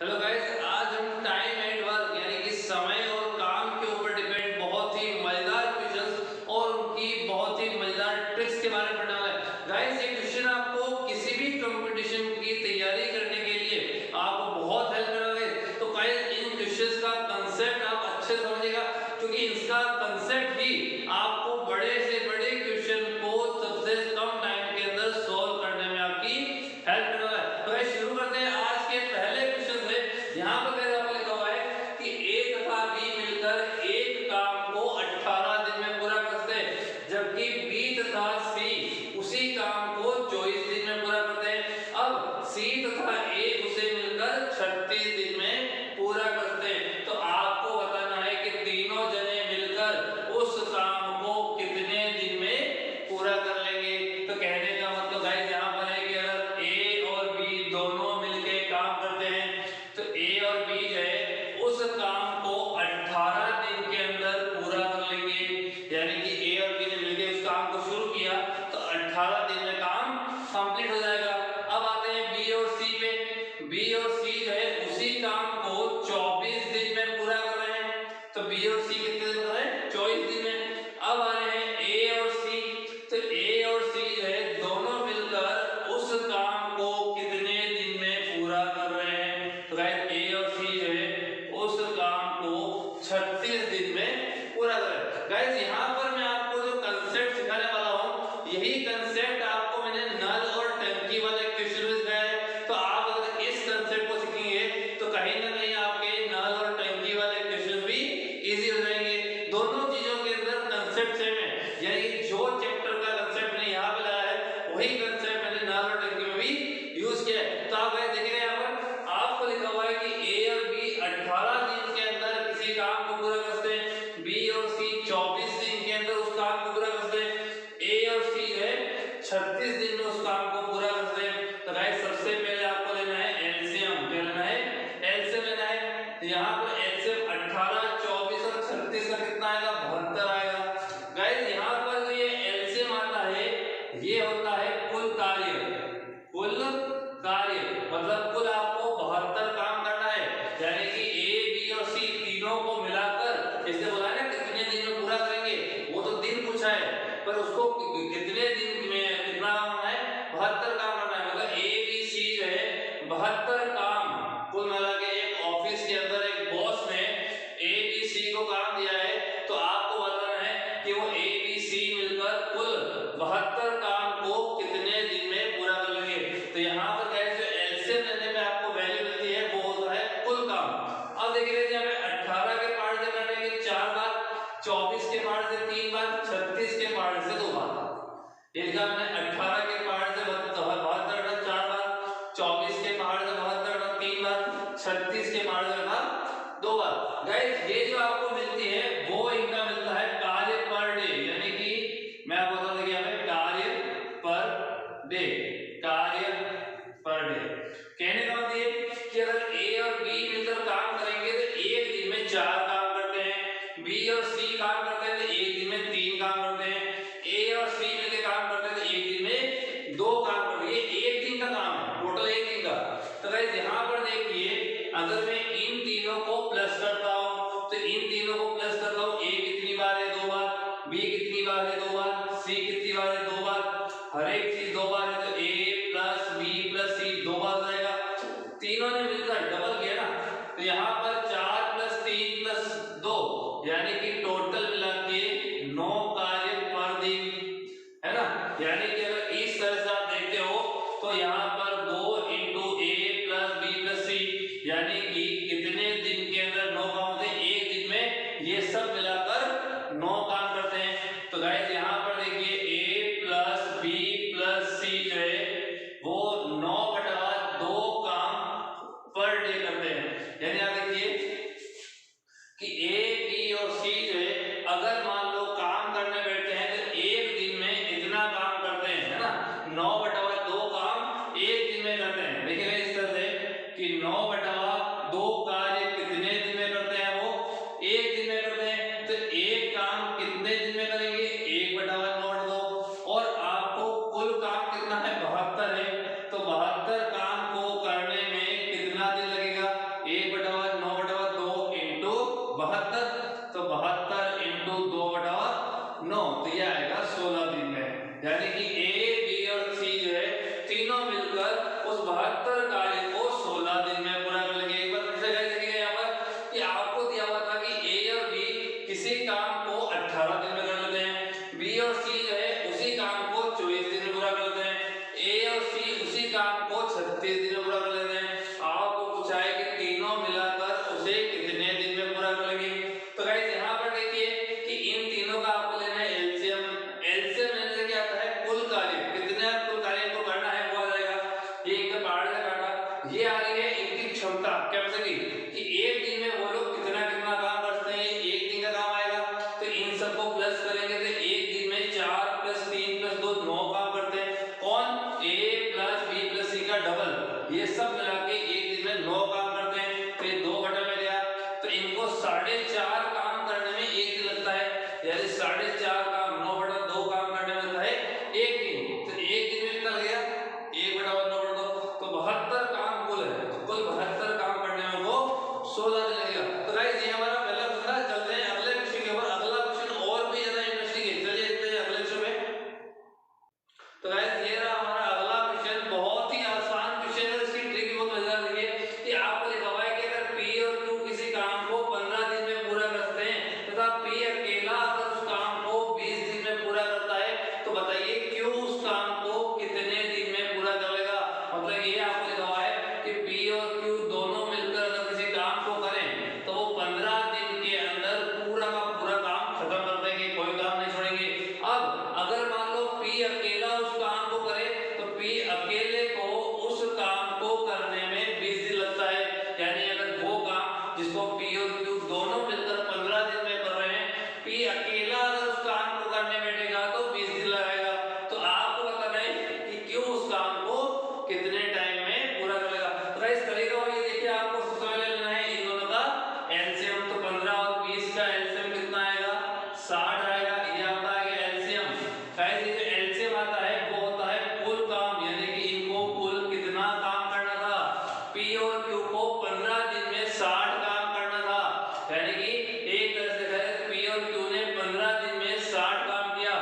Hello guys, आज हम time and work यानी कि समय और काम के ऊपर डिपेंड बहुत ही मजेदार क्वेश्चंस और उनकी बहुत ही मजेदार ट्रिक्स के बारे में पढ़ने वाले हैं। गाइस, ये क्वेश्चन आपको किसी भी कंपटीशन की तैयारी करने के लिए आपको बहुत हेल्प करेगा। तो गाइस, इन क्वेश्चंस का कांसेप्ट आप अच्छे से समझिएगा, क्योंकि इसका कांसेप्ट ही आपको बड़े से बड़े क्वेश्चन को सबसे कम टाइम के अंदर सॉल्व करने में आपकी हेल्प करेगा। तो गाइस, शुरू करते हैं आज के पहले क्वेश्चन से। यहाँ पर आपको लिखा हुआ है कि ए तथा बी मिलकर एक काम को 18 दिन में पूरा करते हैं, जबकि बी तथा सी उसी काम को 24 दिन में पूरा करते हैं। अब सी तथा ए उसे मिलकर 36 दिन में पूरा करते हैं। तो आपको बताना है कि तीनों जने मिलकर उस काम को कितने दिन में पूरा कर लेंगे। तो कहने का मतलब गाइस यहाँ पर है कि अगर ए और बी दोनों मिलके काम करते हैं तो ए और बी जो है उस काम को 18 दिन के अंदर पूरा कर लेंगे। यानी कि ए और बी ने मिलके उस काम को शुरू किया तो 18 दिन में काम कंप्लीट हो जाएगा। अब आते हैं बी और सी पे। बी और सी जो है उसी काम को 24 दिन में पूरा कर रहे हैं। तो बी और सी कितने दिन कर रहे हैं? 24 दिन में। अब आ रहे हैं ए और सी। तो ए और सी जो है दोनों मिलकर उस काम को कितने दिन में पूरा कर रहे हैं? तो गाइस, ए और सी जो है उस काम को 36 दिन में पूरा कर रहे हैं। गाइस, यहाँ पर मैं आपको जो कंसेप्ट सिखाने वाला हूँ, यही कंसेप्ट आपको मैंने नल और टंकी वाले क्वेश्चन में सिखाया है। तो आप अगर इस कंसेप्ट को सीखेंगे तो कहीं ना कहीं आपके नल और टंकी वाले क्वेश्चन भी इजी हो जाएंगे। दोनों चीजों के अंदर कंसेप्ट सेम है, यानी जो चैप्टर का कंसेप्ट मैंने यहाँ पे लाया है वही कंसेप्ट मैंने नल और टंकी में भी यूज किया है। तो आप देख रहे हैं यहाँ पर आपको लिखा हुआ है कि ए और बी 18 दिन के अंदर किसी काम को पूरा करते हैं, बी और सी 24 दिन के अंदर उस काम को पूरा करते हैं, ए और सी है 36 दिन में उस काम को पूरा करते हैं। तो गाइस, सबसे पहले आपको लेना है एलसीएम। क्या लेना है? एलसीएम लेना है। तो यहाँ पर एलसीएम 18, 24 और 36 का कितना आएगा? 72 आएगा। गाइस, यहाँ पर जो ये एलसीएम आता है ये होता है कुल कार्य। कुल कार्य मतलब कुल आपको 72 काम करना है। यानी कि ए बी और सी तीनों को मिलाकर इसने बोला है ना कितने दिन में पूरा करेंगे, वो तो दिन पूछा है पर उसको कितने दिन में कितना काम करना है? 72 काम करना है। मतलब ए बी सी जो है 72 काम कुल मिला के एक ऑफिस के अंदर एक बॉस ने ए बी सी को काम दिया है, तो आपको बताना है कि वो ए बी सी मिलकर कुल 72 काम को कितने दिन में पूरा कर लेंगे। तो यहाँ पर गाइस जो एलसीएम लेने में आपको वैल्यू मिलती है वो होता है कुल काम। अब देख रहे थे हमें 18 के पार्ट से काटेंगे 4 बार, 24 के पार्ट से 3 बार, 36 के पार्ट से 2 बार। इनका हमने 18 के पार्ट से 72 4 बार, 24 के पार्ट से 72 3 बार, 36 के पार्ट से 2 बार। गाइस, ये जो आपको मिलती है वो इनका मिलता है कार्य पर डे। यानी कि मैं आपको बता दूं कि कार्य पर डे, कार्य पर डे कहने का मतलब ये कि अगर ए और बी मिलकर काम करेंगे तो एक दिन में 4 काम करते हैं, बी और सी काम करते हैं तो एक दिन में 3 काम करते हैं, ए और सी मिलकर काम करते हैं तो एक दिन में 2 काम करते हैं। ये एक दिन का काम है, टोटल एक दिन का। तो गाइस, यहाँ पर देखिए अगर मैं इन तीनों को प्लस करता हूँ तो इन तीनों को प्लस करता हूँ, ए कितनी बार है? 2 बार, बी कितनी बार है? 2 बार, सी कितनी बार है? 2 बार। हर एक चीज 2 बार है तो ए प्लस बी प्लस सी 2 बार जाएगा। तीनों ने मिलकर डबल किया ना, तो यहाँ पर 4 प्लस 3 प्लस 2 यानी कि टोटल मिला के 9 कार्य पर दिन, है ना। यानी कि अगर इस तरह से आप देखते हो तो यहाँ पर 2 इंटू ए प्लस बी प्लस सी यानी कि कितने दिन के अंदर 9 काम होते हैं? एक दिन में ये सब मिलाकर 9 काम करते हैं। तो गाइस, यहाँ पर देखिए ए प्लस बी प्लस सी जो है वो 9/2 काम पर डे करते हैं। यानी आप देखिए कि ए बी और सी जो है अगर मान लो काम करने बैठते हैं तो एक दिन में इतना काम करते हैं, है ना। 9/2 काम एक दिन में करते हैं। देखिए इस तरह से कि 9/2 कार्य कितने दिन में करते हैं? वो एक दिन में करते हैं। तो एक काम कितने दिन में करेंगे? 1/9/2। और आपको कुल काम कितना है? 72 है। तो 72 काम को करने में कितना दिन लगेगा? की क्षमता क्या बचेगी कि एक दिन में वो लोग कितना कितना काम करते हैं, एक दिन का काम आएगा तो इन सबको प्लस करेंगे तो एक दिन में 4 + 3 + 2 9 काम करते हैं। कौन? a + b + c का डबल, ये सब मिला के एक दिन में 9 काम करते हैं। तो ये 2 घटा में गया तो इनको 4.5 काम करने में एक दिन लगता है, यानी 4.5 काम 9/2 काम करने में लगता है एक दिन। तो एक दिन में कितना लगेगा 1/9/2 तो 72 काम कुल है, तो कुल 72 काम करने में वो 16 दिन लगेगा। तो गाइस ये हमारा पहला बंदा। चलते हैं अगले क्वेश्चन के ऊपर। अगला क्वेश्चन और भी ज्यादा इंटरेस्टिंग है, चलिए देखते हैं अगले क्वेश्चन में। तो गाइस ये रहा हमारा अगला क्वेश्चन, बहुत ही आसान क्वेश्चन है, इसकी ट्रिक बहुत मजेदार देखिए कि आपको लिखा हुआ है कि अगर P और Q किसी काम को 15 दिन में पूरा करते हैं तथा P अकेला अगर उस काम को 20 दिन में पूरा करता है तो बताइए Q उस काम को कितने दिन में पूरा करेगा। मतलब ये आपको लिखा हुआ है कि P और Q दोनों मिलकर अगर किसी काम को करें तो वो 15 दिन के अंदर पूरा का पूरा काम खत्म कर देंगे, कोई काम नहीं छोड़ेंगे। अब अगर मान लो P अकेला उस काम को करे तो P अकेले को उस काम को करने में 20 दिन लगता है, यानी अगर वो काम जिसको P और Q दोनों मिलकर 15 दिन में कर रहे हैं, P अकेला अगर उस काम को करने बैठेगा तो 20 दिन लगाएगा। तो आपको बताना है कि Q उस काम को कितने टाइम में पूरा करेगा। तो गाइस करेगा ये देखिए, आपको सबसे पहले लेना है इन दोनों का एलसीएम। तो 15 और 20 का एलसीएम कितना आएगा 60 आएगा, ये आपका आ गया एलसीएम। गाइस ये जो एलसीएम आता है वो होता है कुल काम, यानी कि इनको कुल कितना काम करना था। P और Q को 15 दिन में 60 काम करना था, यानी कि एक तरह से कहें P और Q ने 15 दिन में 60 काम किया।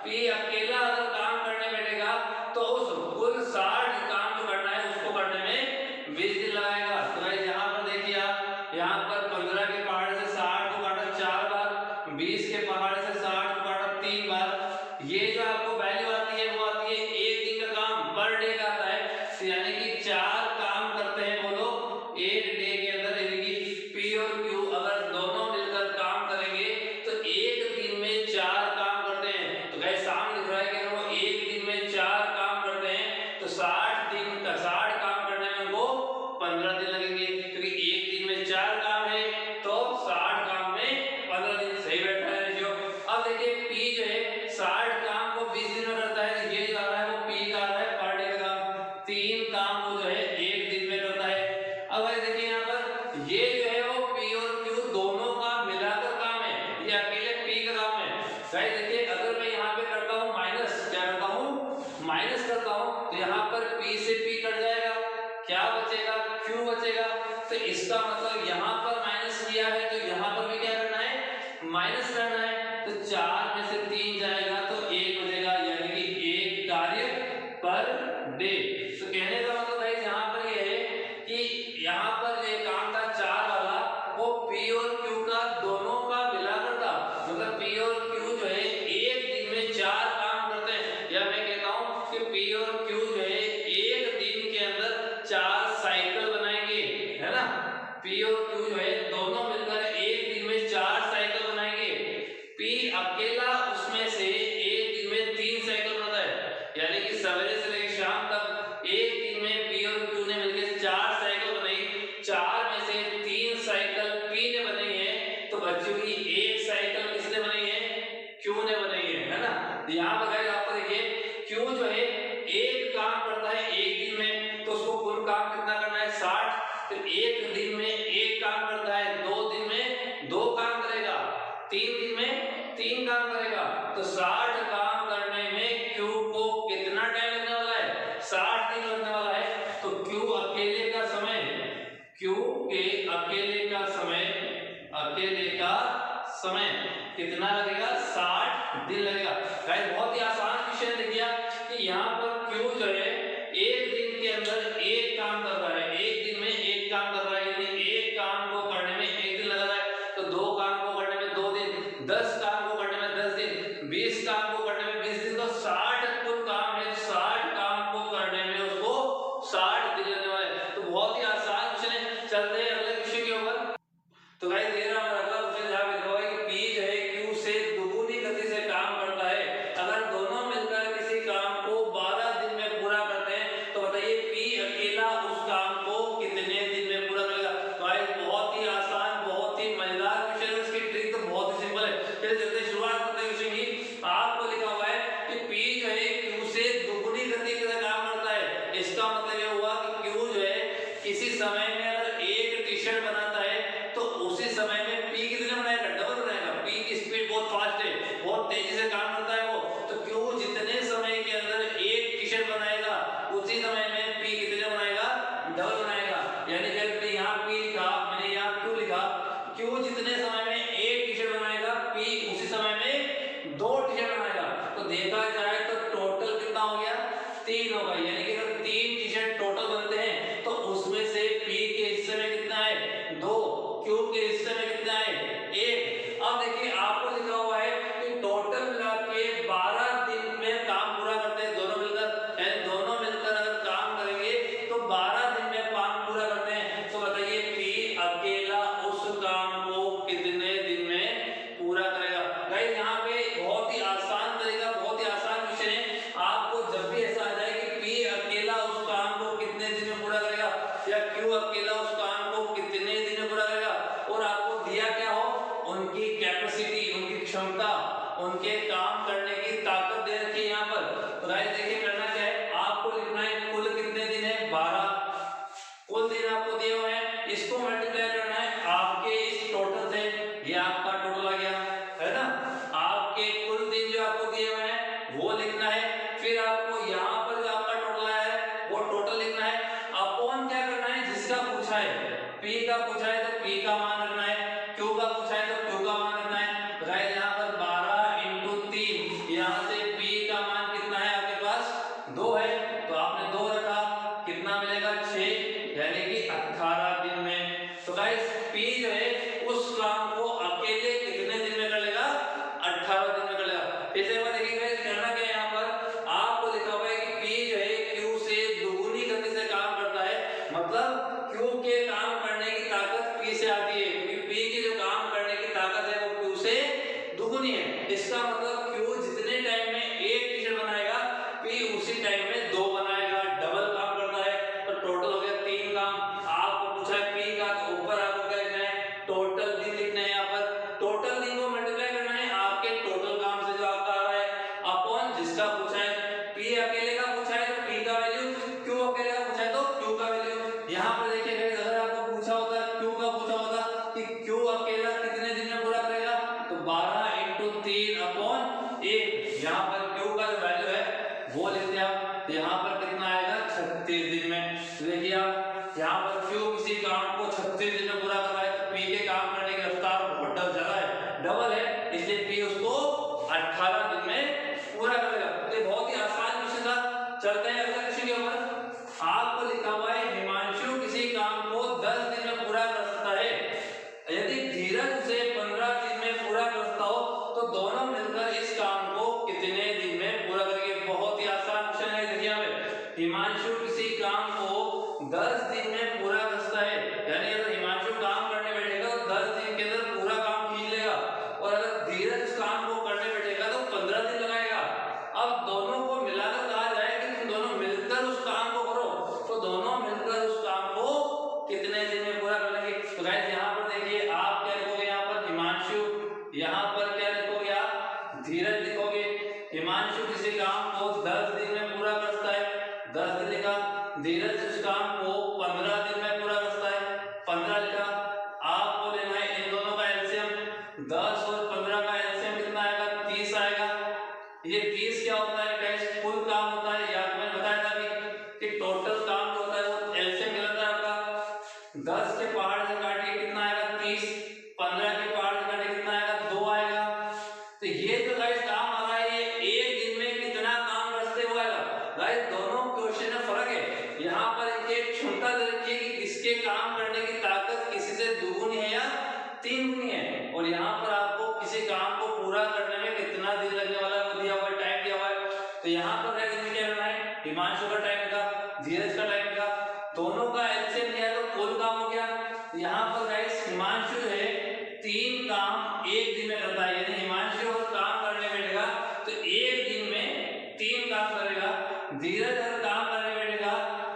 P अकेला अगर काम करने बैठेगा तो उस कुल 60 काम जो करना है उसको करने में 20 दिन लगाएगा। तो गाइस यहाँ पर देखिए आप, यहाँ पर 15 के पहाड़ से 60 को काटा 4 बार, 20 के पहाड़ से 60 को काटा 3 बार। ये जो आपको वैल्यू आती है वो आती है एक दिन का काम, पर डे का आता है। तो यानी कि 4 काम करते हैं वो लोग एक डे के अंदर, यानी कि P और Q अगर दोनों मिलकर काम करेंगे तो एक दिन में 4 काम करते हैं। तो गाइस सामने लिख रहा है कि अगर वो एक दिन में 4 काम करते हैं तो 60 दिन का 60 काम करने में उनको 15 दिन लगेंगे, क्योंकि एक दिन में 4 काम है तो 60 काम में 15 दिन। सही बैठा है रेशियो। अब देखिए P जो है 60 काम को 20 दिन में करता है, ये जो आ रहा है वो P का आ रहा है पर डे का काम, 3 काम वो जो है एक दिन में करता है। अब भाई देखिए यहाँ पर ये जो है वो P और Q दोनों का मिलाकर काम है, ये अकेले P का काम है। गाइस देखिए अगर मैं यहाँ पे करता हूँ माइनस, क्या करता हूँ माइनस करता हूँ, तो यहाँ पर P से P कट जाएगा, क्या बचेगा Q बचेगा। तो इसका मतलब यहाँ पर माइनस किया है तो यहाँ पर भी क्या करना है माइनस करना है। तो 4 में से 3 जाएगा तो 1 बचेगा, यानी कि 1 कार्य पर डे। तो कहने का मतलब गाइस यहाँ पर ये है कि यहाँ पर ये काम था 4 वाला, वो P और Q का दोनों का मिलाकर था। मतलब P और Q जो है एक दिन में 4 काम करते हैं, या मैं कहता हूँ कि P और Q जो है एक दिन के अंदर 4 साइकिल बनाएंगे, है ना। P और Q जो है दोनों मिलकर एक दिन में 4 साइकिल बनाएंगे। P अकेला उसमें से एक दिन में 3 साइकिल बनाता है, यानी कि सवेरे से लेकर शाम तक एक दिन में P और Q ने मिलकर 4 साइकिल बनाई। 4 में से 3 साइकिल P ने बनाई है, तो बची हुई 1 साइकिल किसने बनाई है Q ने बनाई है ना। यहाँ पर गाइस आपको देखिए Q जो है एक काम करता है एक दिन में, तो उसको कुल काम कितना करना है 60। तो एक दिन में एक काम करता है, 2 दिन में 2 काम करेगा, 3 दिन में 3 काम करेगा। तो 60 काम करने में Q को कितना टाइम लगने वाला है 60 दिन लगने वाला है। तो Q अकेले का समय, Q के अकेले का समय कितना लगेगा 60 दिन लगेगा। गाइस बहुत ही आसान क्वेश्चन देखिए कि यहाँ पर Q जो है एक दिन के अंदर एक काम कर रहा है, एक दिन में एक काम कर रहा है, यानी एक काम को करने में एक दिन लग रहा है। तो 2 काम को करने में 2 दिन, 10 काम को करने में 10 दिन, 20 काम को करने में 20 दिन, तो 60 कुल काम है। 60 काम को करने में उसको 60 दिन लगने वाले। तो बहुत ही आसान क्वेश्चन है। चलते हैं अगले क्वेश्चन के ऊपर। तो गाइस ये रहा हमारा अगला क्वेश्चन, जहाँ लिखा हुआ है कि P जो है Q से दुगुनी गति से काम करता है। अगर दोनों मिलकर किसी काम को 12 दिन में पूरा करते हैं तो बताइए P अकेला उस काम को कितने टी-शर्ट बनाता है तो उसी समय में पी कितने बनाएगा, डबल बनाएगा। पी की स्पीड बहुत फास्ट है, बहुत तेजी से काम करता है वो, तो क्यू जितने समय के अंदर एक टी-शर्ट बनाएगा उसी समय में पी कितने बनाएगा, डबल बनाएगा। यानी कि मैंने यहाँ पी लिखा, मैंने यहाँ क्यू लिखा, क्यू जितने समय में एक टी-शर्ट बनाएगा पी उसी समय में दो टी-शर्ट बनाएगा। तो देखा जाए तो टोटल कितना हो गया, 3 होगा। यानी कि अगर 3 टी-शर्ट टोटल बनते हैं तो उसमें से पी के हिस्से में कितना है, 2, क्यू के हिस्से में कितना है, 1। अब देखिए आपको लिखा हुआ है कि टोटल मिला के 12 दिन में काम पूरा करते हैं दोनों मिलकर, यानी दोनों मिलकर अगर काम करेंगे तो 12 दिन में काम पूरा करते हैं। तो बताइए पी अकेला उस काम को कितने दिन में पूरा करेगा। गाइस यहाँ पे बहुत ही आसान तरीका, बहुत ही आसान विषय है। आपको जब भी ऐसा आ जाए कि पी अकेला उस काम को कितने दिन में पूरा करेगा या क्यू अकेला उस काम को कितने दिन में पूरा करेगा, और आपको दिया क्या हो, उनकी कैपेसिटी, उनकी क्षमता, उनके काम करने की ताकत दे रखी है यहाँ पर। तो गाइस देखिए करना क्या है, आपको लिखना है कुल कितने दिन है, 12 कुल दिन आपको दिए हुए हैं, इसको मल्टीप्लाई करना है आपके इस टोटल से, ये आपका टोटल आ गया है ना। आपके कुल दिन जो आपको दिए हुए हैं वो लिखना है, फिर आपको यहाँ पर जो आपका टोटल आया है वो टोटल लिखना है, अपॉन क्या करना है, जिसका पूछा है, पी का पूछा है तो पी का मान रखना है, क्यू का पूछा है तो क्यू का मान रखना है। तो गाइस यहाँ पर 12 इंटू 3, यहाँ से पी का मान कितना है आपके पास, 2 है, तो आपने 2 रखा, कितना मिलेगा, 6, यानी कि 18 दिन में। तो गाइस पी जो है उस काम को अकेले कितने दिन में कर लेगा, 18 दिन में कर लेगा। इसे बात देखिए गाइस करना क्या है, यहाँ पर आपको लिखा हुआ है कि पी जो है क्यू से दुगुनी गति से काम करता है, मतलब क्यू के काम करने की ताकत पी से आती है, क्योंकि पी की जो काम करने की ताकत है वो क्यू से दुगुनी है। इसका मतलब क्यू जितने टाइम में एक टी-शर्ट बनाएगा पी उसी टाइम में 2 बनाएगा, डबल काम करता है। तो टोटल हो गया 3 काम। आपको पूछा है पी का, तो ऊपर आपको क्या लिखना है, टोटल दिन लिखना है। यहाँ पर टोटल दिन को मल्टीप्लाई करना है आपके टोटल काम से जो आपका आ रहा है, अपॉन जिसका पूछा है। पी अकेले का पूछा है तो पी का वैल्यू, क्यू अकेले का पूछा है तो क्यू का वैल्यू। यहाँ पर देखिए गाइस अगर आपको पूछा होता, क्यू का पूछा होता कि क्यू अकेला कितने दिन में पूरा करेगा, तो 12 इंटू 3 अपॉन 1, यहाँ पर क्यू का जो वैल्यू है वो लेते आप, यहाँ पर कितना आएगा, 36 दिन में। तो देखिए आप यहाँ पर क्यू किसी काम को 36 दिन में पूरा कर रहा है, तो पी के काम करने की रफ्तार बहुत ज्यादा है, डबल है, इसलिए पी उसको 18 दिन में पूरा करेगा। तो बहुत ही आसान क्वेश्चन था। चलते हैं अगले क्वेश्चन के ऊपर। आपको लिखा हुआ है हिमांशु किसी काम को 10 दिन में पूरा कर सकता है, यदि धीरज उसे 15 दिन में पूरा कर सकता हो तो दोनों मिलकर इस काम को कितने दिन में पूरा करेंगे। बहुत ही आसान क्वेश्चन है। देखिए हमें हिमांशु किसी काम को 10 दिन में पूरा कर सकता है, यानी अगर हिमांशु काम करने बैठेगा तो 10 दिन के अंदर पूरा काम खींच लेगा, और अगर धीरज उस काम को करने बैठेगा तो 15 दिन लगाएगा। अब दोनों को मिलाकर कहा जाए कि तुम दोनों मिलकर उस काम को करो, तो दोनों मिलकर उस काम को कितने दिन में पूरा कर लेंगे। तो गाइस यहाँ पर देखिए आप क्या लिखोगे, यहाँ पर हिमांशु, यहाँ पर क्या लिखोगे आप, धीरज लिखोगे। हिमांशु किसी काम को 10 दिन में पूरा कर सकता है, 10 दिन लिखा। धीरज उस काम को 15 दिन में पूरा कर सकता है, 15 लिखा। आपको लेना है इन दोनों का एलसीएम, 10 और 15 का एलसीएम कितना आएगा, 30 आएगा। ये 30 क्या होता है गाइस, कुल काम होता है, या मैंने बताया था अभी कि टोटल काम जो होता है वो एलसीएम कहलाता है आपका। 10 के पहाड़ से काट के कितना आएगा, 30, 15 के पहाड़ से काट के कितना आएगा, 2 आएगा। तो ये जो गाइस काम आ रहा है ये एक दिन में कितना काम रचते हुए आएगा। गाइस दोनों क्वेश्चन में फर्क है, यहाँ पर इनके क्षमता दे रखी है कि किसके काम करने की ताकत किसी से दुगुनी है या 3 गुनी है, और यहाँ पर आपको किसी काम को पूरा करने में कितना दिन लगने वाला है वो दिया हुआ है, टाइम दिया हुआ है। तो यहाँ पर क्या करना है, हिमांशु का टाइम का, धीरज का टाइम का, दोनों का एलसीएम लिया तो कुल काम हो गया। यहाँ पर गाइस हिमांशु जो है 3 काम एक दिन में करता है, यानी हिमांशु अगर काम करने बैठेगा तो एक दिन में 3 काम करेगा। धीरज अगर काम करने बैठेगा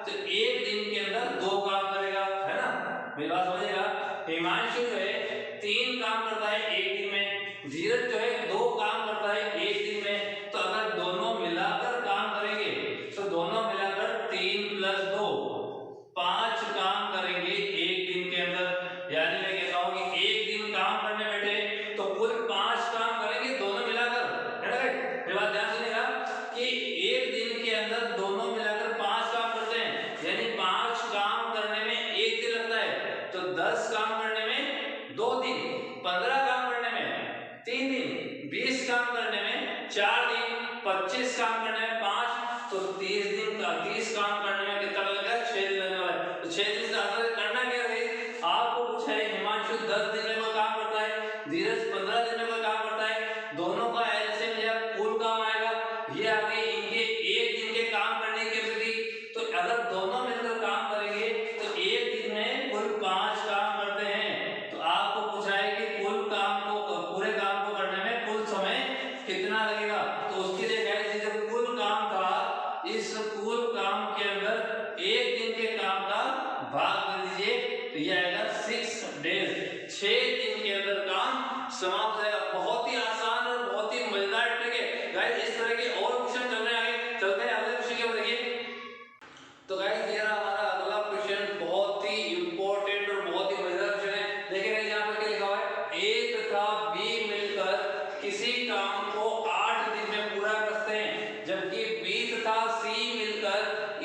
तो एक दिन के अंदर 2 काम करेगा, है ना, मेरी बात समझिएगा। हिमांशु जो है 3 काम करता है एक दिन में, धीरज जो है 2 काम करता है एक दिन में। तो अगर दोनों मिलाकर काम करेंगे तो दोनों मिलाकर 3 + 2 5 काम करेंगे एक दिन के अंदर। ये आएगा 6 डेज, 6 दिन के अंदर काम समाप्त हो जाएगा। बहुत ही आसान और बहुत ही मजेदार ट्रिक है गाइस। इस तरह के और क्वेश्चन चल रहे हैं, आगे चलते हैं अगले क्वेश्चन की ओर। देखिए तो गाइस ये रहा हमारा अगला क्वेश्चन, बहुत ही इंपॉर्टेंट और बहुत ही मजेदार क्वेश्चन है। देखिए गाइस यहाँ पर क्या लिखा हुआ है, ए तथा बी मिलकर किसी काम को 8 दिन में पूरा करते हैं, जबकि बी तथा सी मिलकर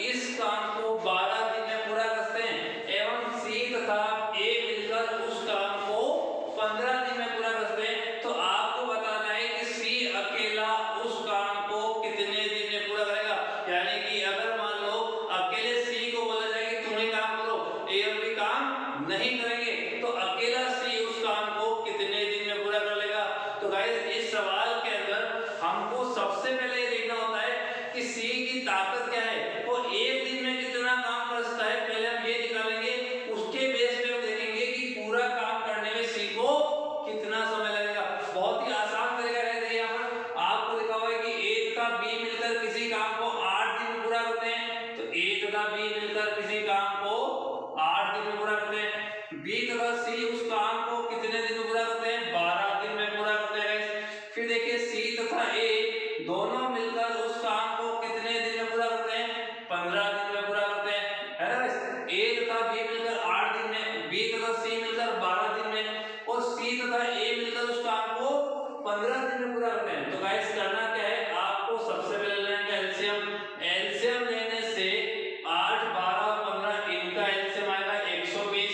इस काम को 12 दिन में पूरा करते हैं, एवं सी तथा ए मिलकर उस काम को 15 दिन में पूरा करते हैं। तो आपको बताना है कि सी अकेला उस काम को कितने दिन में पूरा करेगा। यानी कि अगर मान लो अकेले सी को बोला जाए कि तुम ही काम करो, ए और बी काम नहीं करेंगे, तो अकेला सी उस काम को कितने दिन में पूरा कर लेगा। तो गाइस इस सवाल के अंदर हमको सबसे पहले ये देखना होता है कि सी की ताकत क्या है, वो एक दिन में कितना काम कर सकता है, पहले हम ये निकालेंगे। उसके बेस पे हम देखेंगे कि पूरा काम करने में सी को कितना समय लगेगा। बहुत ही आसान तरीका है। देखिए यहाँ पर आपको लिखा हुआ है कि ए तथा बी मिलकर किसी काम को 8 दिन में पूरा करते हैं, तो ए तथा बी मिलकर किसी काम को 8 दिन में पूरा करते हैं। बी तथा सी उस काम को कितने दिन में पूरा करते हैं, 12 दिन में पूरा करते हैं। फिर देखिए सी तथा ए दोनों मिलकर उस काम को कितने दिन में पूरा करते हैं, 15 दिन में पूरा करते हैं, है ना गाइस। ए तथा बी मिलकर 8 दिन में, बी तथा सी मिलकर 12 दिन में, और सी तथा ए मिलकर उस काम को 15 दिन में पूरा करते हैं। तो गाइस करना क्या है, आपको सबसे पहले लेना है एलसीएम। एलसीएम लेने से 8, 12 और 15 इनका एलसीएम आएगा 120।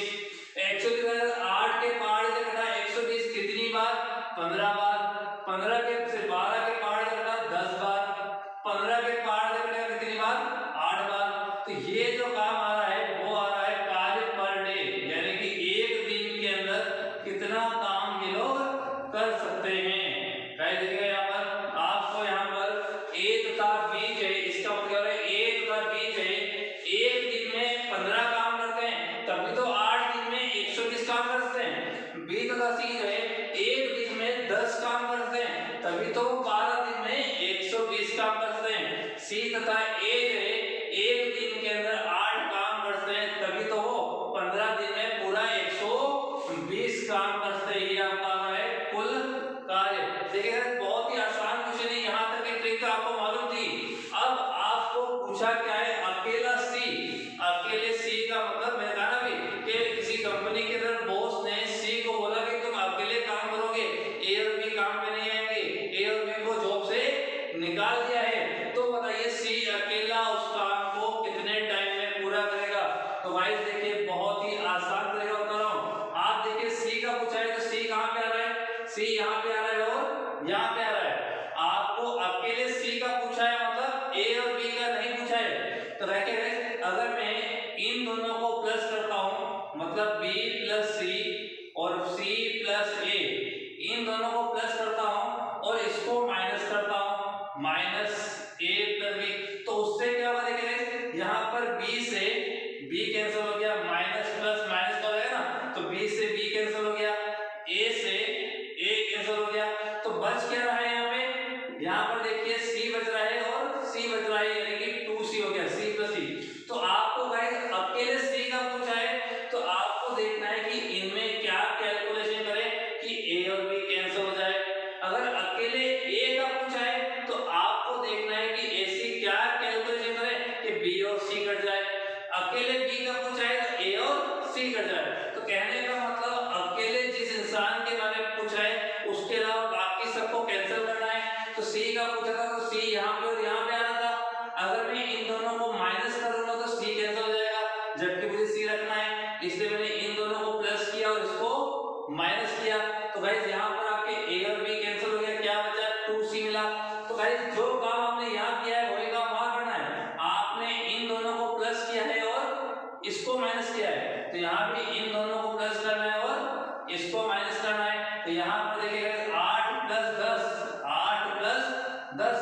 120 8 के पहाड़ से कटा 120 कितनी बार, 15 बार। 15 के से 12 के पहाड़ से कटा 10 बार। 15 के पहाड़ से कटा कितनी बार, 8 बार। तो ये जो काम आ रहा है वो आ रहा है कार्य पर डे, यानी कि एक दिन के अंदर कितना काम ये लोग कर सकते हैं। गाइस देखिएगा यहाँ पर आपको यहाँ पर ए तथा बी जो है, इसका मतलब है ए तथा बी जो है एक दिन में 15 काम करते हैं, तभी तो 8 दिन में 120 काम करते हैं। बी तथा सी जो है एक दिन में 10 काम करते हैं, तभी तो 12 दिन में 120 काम करते हैं। सी तथा ए जो है एक दिन के अंदर 8 काम करते हैं, तभी तो वो 15 दिन में पूरा 120 काम करते हैं। ये आपका है कुल कार्य। देखिए बहुत ही आसान क्वेश्चन है, यहाँ तक की ट्रिक तो आपको मालूम थी। अब आपको पूछा क्या है, अकेला सी। अकेले सी का मतलब मैंने कहा ना भी कि किसी कंपनी के अंदर बॉस ने सी को बोला कि तुम अकेले काम करोगे, ए और बी काम में नहीं आएंगे, ए और बी को जॉब से निकाल दिया है। तो बताइए सी अकेला उस काम को कितने टाइम में पूरा करेगा। तो गाइस देखिए बहुत ही आसान तरीका बता रहा हूँ। आप देखिए सी का पूछा है तो सी कहाँ पे आ रहा है, सी यहाँ पे आ रहा है और यहाँ पे आ रहा है। आपको अकेले सी का पूछा है, मतलब ए और बी का नहीं पूछा है। तो देखिए अगर मैं इन दोनों को प्लस करता हूँ, मतलब बी प्लस सी और सी प्लस ए, इन दोनों को प्लस करता हूँ और इसको माइनस करता हूँ, माइनस ए प्लस बी, तो उससे क्या होगा। देखिए यहाँ पर बी से बी कैंसिल हो गया, माइनस प्लस माइनस हो जाएगा ना, तो बी से बी कैंसिल हो गया, ए से ए कैंसिल हो गया। तो बच क्या रहा है यहाँ पे, यहाँ पर देखिए सी बच रहा है और सी बच रहा है, यानी कि 2c हो गया, सी प्लस सी। तो आपको गाइस अकेले सी का पूछा है, तो आपको देखना है कि इनमें क्या कैलकुलेशन करें कि ए और बी कैंसिल हो जाए। अगर अकेले ए का पूछा है तो आपको देखना है कि ए सी क्या कैलकुलेशन करें कि बी और सी कट जाए। अकेले बी का पूछा है तो ए और सी कट जाए। तो कहने का मतलब अकेले जिस इंसान के बारे में पूछा है उसके अलावा बाकी सबको कैंसिल करना है। तो सी का पूछा था तो सी यहाँ पे और यहाँ पे आ रहा था। अगर मैं इन दोनों को माइनस करूंगा तो सी कैंसिल हो जाएगा, जबकि मुझे सी रखना है, इसलिए मैंने इन दोनों को प्लस किया और इसको माइनस किया। तो गाइस यहाँ पर आपके ए और बी कैंसिल हो गया, क्या बचा, 2c मिला। तो गाइस जो काम आपने यहाँ किया है वही काम वहां करना है। आपने इन दोनों को प्लस किया है और इसको माइनस किया है, तो यहाँ भी इन दोनों को प्लस करना है और इसको माइनस करना है। तो यहाँ पर देखिएगा 8 प्लस 10, 8 प्लस 10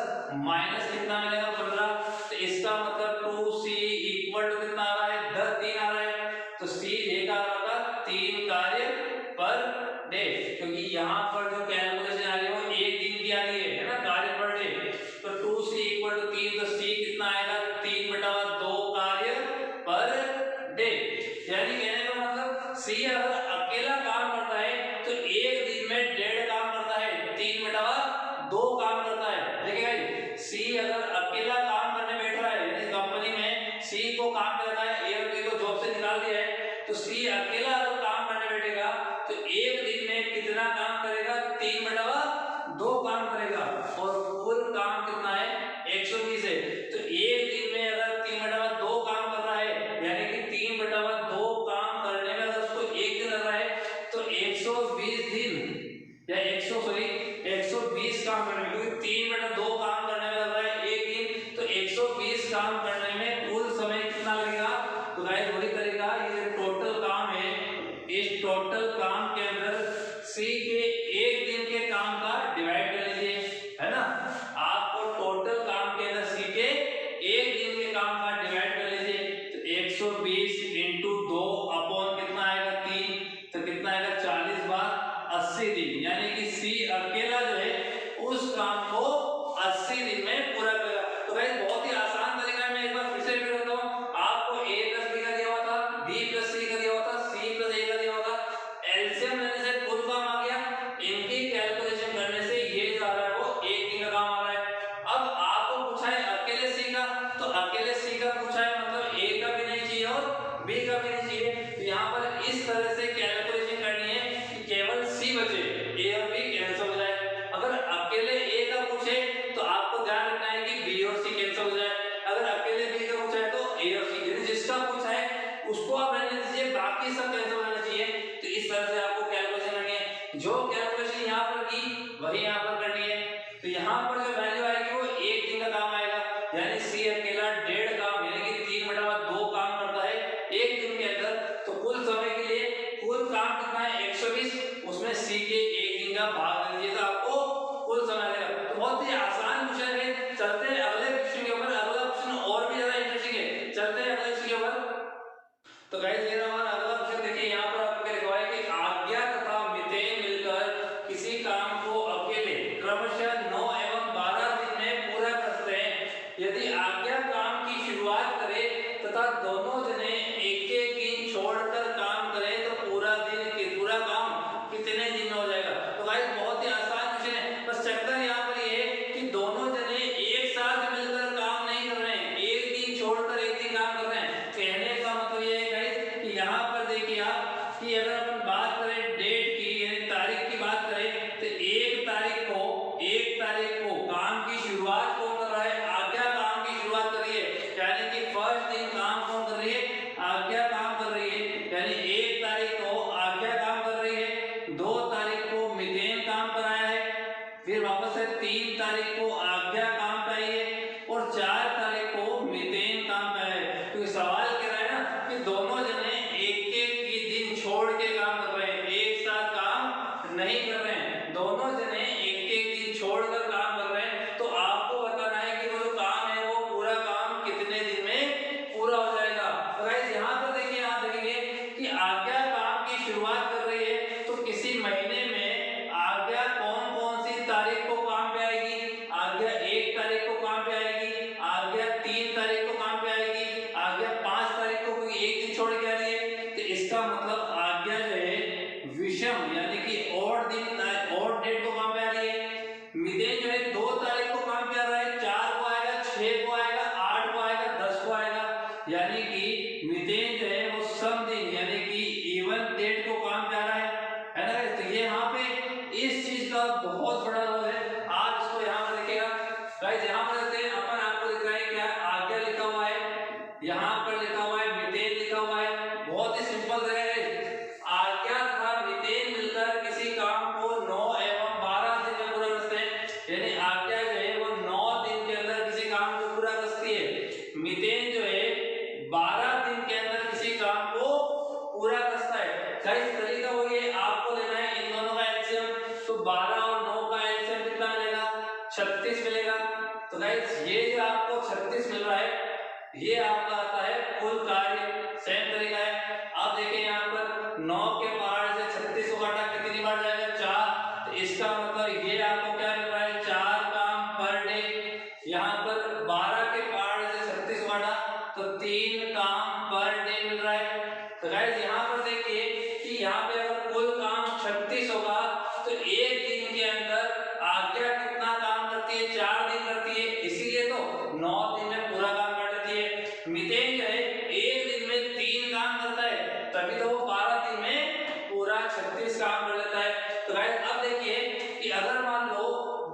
माइनस कितना मिलेगा, 15। तो इसका मतलब 2c इक्वल टू कितना आ रहा है, 10 3 आ रहा है। तो c एक आ रहा था 3 कार्य पर डे, क्योंकि यहाँ पर जो कैलकुलेशन आ रही है वो एक दिन की आ रही है ना, कार्य पर डे। तो 2c इक्वल टू 3, तो c कितना आएगा, 3/2 कार्य पर डे। यानी कहने का मतलब सी अगर अकेला काम करता है तो एक दिन में 1.5 काम करता है, 3/2 काम करता है। देखिए गाइस, सी अगर अकेला काम करने बैठ रहा है, यानी कंपनी में सी को काम करता है, ए और बी को जॉब से निकाल दिया है, तो सी अकेला अगर काम करने बैठेगा तो एक दिन में कितना काम करेगा, 3/2 काम करेगा। और कुल काम कितना है, 120 है। तो एक दिन में अगर 3/2 काम कर रहा है, यानी कि 3/2 काम करने में अगर उसको एक दिन लग रहा है, तो 120 दिन या 120 काम करने में, क्योंकि 3/2 काम करने में लग रहा है एक दिन, तो 120 काम करने में कुल समय कितना लगेगा। तो गाइस वही करेगा, ये टोटल काम है, इस टोटल काम के अंदर सी के एक दिन के काम का डिवाइड कर लीजिए, है ना। आपको टोटल काम के अंदर सी के एक दिन के काम का डिवाइड कर लीजिए, तो 120 इंटू 2 अपॉन कितना आएगा 3, तो कितना आएगा 40/80 दिन, यानी कि सी अकेला जो है उस काम को 80 दिन में पूरा करेगा। तो गाइस बहुत ही आसान तरीका है, मैं एक बार फिर से रिपीट करता हूं। आपको a + b का दिया हुआ था, b + c का दिया हुआ था, c + a का दिया हुआ था, एलसीएम लेने से कुल काम आ गया, इनकी कैलकुलेशन करने से ये जो आ रहा है वो एक दिन का काम आ रहा है। अब आपको पूछा है अकेले सी का, तो अकेले सी का पूछा है, मतलब a का भी नहीं चाहिए और b का भी नहीं चाहिए, तो यहाँ पर इस तरह से कैलकुलेशन करनी है कि केवल c बचे, a और b कैंसिल हो जाए। अगर अकेले a का पूछे तो आपको ध्यान रखना है कि b और c कैंसिल हो जाए, अगर अकेले b का पूछा है तो a और c, यानी जिसका पूछा है उसको आप रहने दीजिए, बाकी सब कैंसिल होना चाहिए। तो इस तरह से आपको कैलकुलेशन करनी है, जो कैलकुलेशन यहाँ पर की वही यहाँ पर करनी है। तो यहाँ पर जो वैल्यू आएगी वो एक दिन का काम आएगा, यानी सी अकेला 1.5 काम, यानी कि 3/2 काम करता है एक दिन के अंदर। तो कुल समय के लिए कुल काम कितना है 120, उसमें सी के एक दिन का भाग दे दीजिए तो आपको कुल समय आएगा। तो बहुत ही आसान क्वेश्चन है। चलते हैं अगले क्वेश्चन के ऊपर, अगला क्वेश्चन और भी ज्यादा इंटरेस्टिंग है, चलते हैं अगले क्वेश्चन के ऊपर। तो गाइस ये हमारा अगला क्वेश्चन देखिए, यहाँ पर आपको लिखा है कि आज्ञा तथा मीथेन मिलकर किसी काम को अकेले क्रमशः 9 एवं 12 दिन में पूरा करते हैं। यदि आज्ञा काम की शुरुआत करे तथा दोनों जने एक-एक दिन छोड़कर काम करें तो पूरा काम कितने दिन में हो जाएगा। तो गाइस बहुत ही आसान क्वेश्चन है, बस चक्कर यहाँ पर ये है कि दोनों जने एक साथ मिलकर काम नहीं कर रहे हैं, एक दिन छोड़कर एक दिन काम कर रहे हैं। कहने का मतलब ये है गाइस कि यहाँ पर देखिए आप कि अगर अपन बात करें डेट की, यानी तारीख की बात करें, तो 1 तारीख को काम की शुरुआत कौन कर रहा है, आज्ञा काम की शुरुआत कर रही है, यानी कि फर्स्ट दिन काम कौन कर रही है, आज्ञा काम कर रही है, यानी 1 तारीख को आज्ञा काम कर रही है, 2 तारीख को मीथेन काम कर रहा है, फिर वापस से 3 तारीख को आज्ञा काम पे आई है और 4 तारीख को मीथेन काम पे है। क्योंकि सवाल कह रहा है ना कि दोनों जने एक-एक की दिन छोड़ के काम कर रहे हैं, एक साथ काम नहीं कर रहे हैं, दोनों जने एक-एक दिन छोड़कर काम कर रहे हैं। तो आपको बताना है कि वो जो काम है वो पूरा काम कितने दिन में पूरा हो जाएगा। तो गाइस यहाँ पर देखिए, आप देखेंगे कि आज्ञा काम की शुरुआत कर रही है, तो किसी महीने में आज्ञा कौन-कौन सी तारीख को काम पे आएगी, आज्ञा 1 तारीख को काम पे आएगी, आज्ञा 3 तारीख को काम पे आएगी, आज्ञा 5 तारीख को, कोई एक दिन छोड़ के आ रही है। तो इसका मतलब आज्ञा जो है विषम, यानी कि और दिन और डेट को काम पे आ रही है। मीथेन जो है 2 तारीख को काम पे आ रहा है, 4 को आएगा, 6 को आएगा, 8 को आएगा, 10 को आएगा, यानी कि मीथेन जो है वो सम दिन, यानी कि इवन डेट को काम पे आ रहा है ना। तो ये यहाँ पे इस चीज का बहुत बड़ा रोल है, आप इसको यहाँ पर देखिएगा। गाइस यहाँ पर देखते हैं, अपन आपको दिख रहा है क्या, आज्ञा लिखा हुआ है, यहाँ पर लिखा हुआ है मीथेन लिखा हुआ है, बहुत ही सिंपल रहेगा। आज्ञा तथा मीथेन मिलकर किसी काम को 9 एवं 12 दिन में पूरा करते हैं, यानी आज्ञा जो है वो 9 दिन के अंदर किसी काम को पूरा करती है, मीथेन जो है 12 दिन के अंदर किसी काम को पूरा करता है। गाइस तरीका वो ये, आपको लेना है इन दोनों का एलसीएम, तो 12 और 9 का एलसीएम कितना मिलेगा, 36 मिलेगा। तो गाइस ये जो आपको 36 मिल रहा है, ये आपका आता है कुल कार्य। सेम तरीका है, आप देखें यहाँ पर 9 के पहाड़ से 36 को काटा कितनी बार जाएगा, 4, तो इसका मतलब ये आपको क्या मिल रहा है, 4 काम पर डे। यहाँ पर 12 के पहाड़ से 36 को काटा तो 3 काम पर डे मिल रहा है। तो गाइस यहाँ पर देखिए यहाँ पे अगर कुल काम 36 होगा तो एक दिन के अंदर आज्ञा कितना काम करती है, 4 दिन करती है, इसीलिए तो 9 दिन में पूरा काम कर लेती है। मीथेन जो है एक दिन में 3 काम करता है, तभी तो वो 12 दिन में पूरा 36 काम कर लेता है। तो गाइस अब देखिए कि अगर मान लो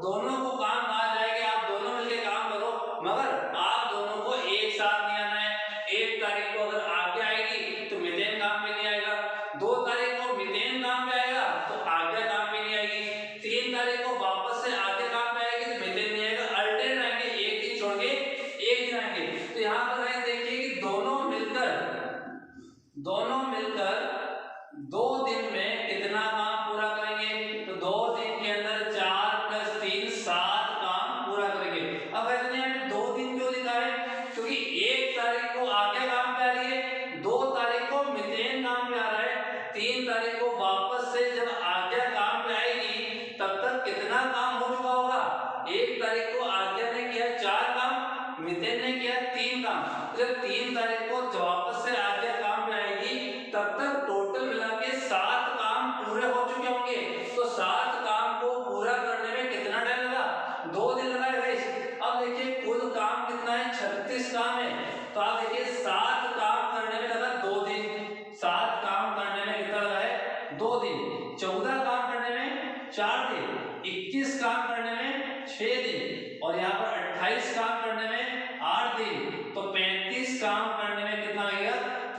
दोनों को काम कहा जाए कि आप दोनों मिलकर काम करो, मगर आप दोनों को एक साथ नहीं आना है। 1 तारीख को अगर आज्ञा आएगी तो मीथेन काम पे नहीं आएगा, 2 तारीख को मीथेन काम पे आएगा तो आज्ञा काम पे नहीं आएगी, 3 तारीख को वापस से आज्ञा काम पे आएगी तो मीथेन नहीं आएगा, अल्टरनेट आएंगे, एक दिन छोड़ के एक दिन आएंगे। तो यहाँ पर गाइस देखिए कि दोनों मिलकर 2 दिन में कितना काम पूरा करेंगे, तो 2 दिन के अंदर 4 + 3 7 काम पूरा करेंगे। अब ऐसे यहाँ 2 दिन क्यों लिखा है, क्योंकि 1 तारीख को आज्ञा काम पे आ रही है, 2 तारीख को मीथेन काम पे आ रहा है, 3 तारीख को वापस से जब आज्ञा काम पे आएगी तब तक कितना काम हो चुका होगा। 1 तारीख को आज्ञा ने किया 4 काम, मीथेन ने किया 3 काम। जब 3 तारीख को वापस से आज्ञा काम पे आएगी तब तक टोटल मिला के 7 काम पूरे हो चुके होंगे। तो 7 काम को पूरा करने में कितना टाइम लगा, 2 दिन लगा है गाइस। अब देखिए कुल काम कितना है, 36 काम है, तो आप देखिए 7 काम करने में लगा 2 दिन, 7 काम करने में कितना लगा है, 2 दिन, 14 काम करने में 4 दिन, 21 काम करने में 6 दिन, और यहाँ पर 28 काम करने में 8 दिन, तो 35 काम करने में कितना लगेगा,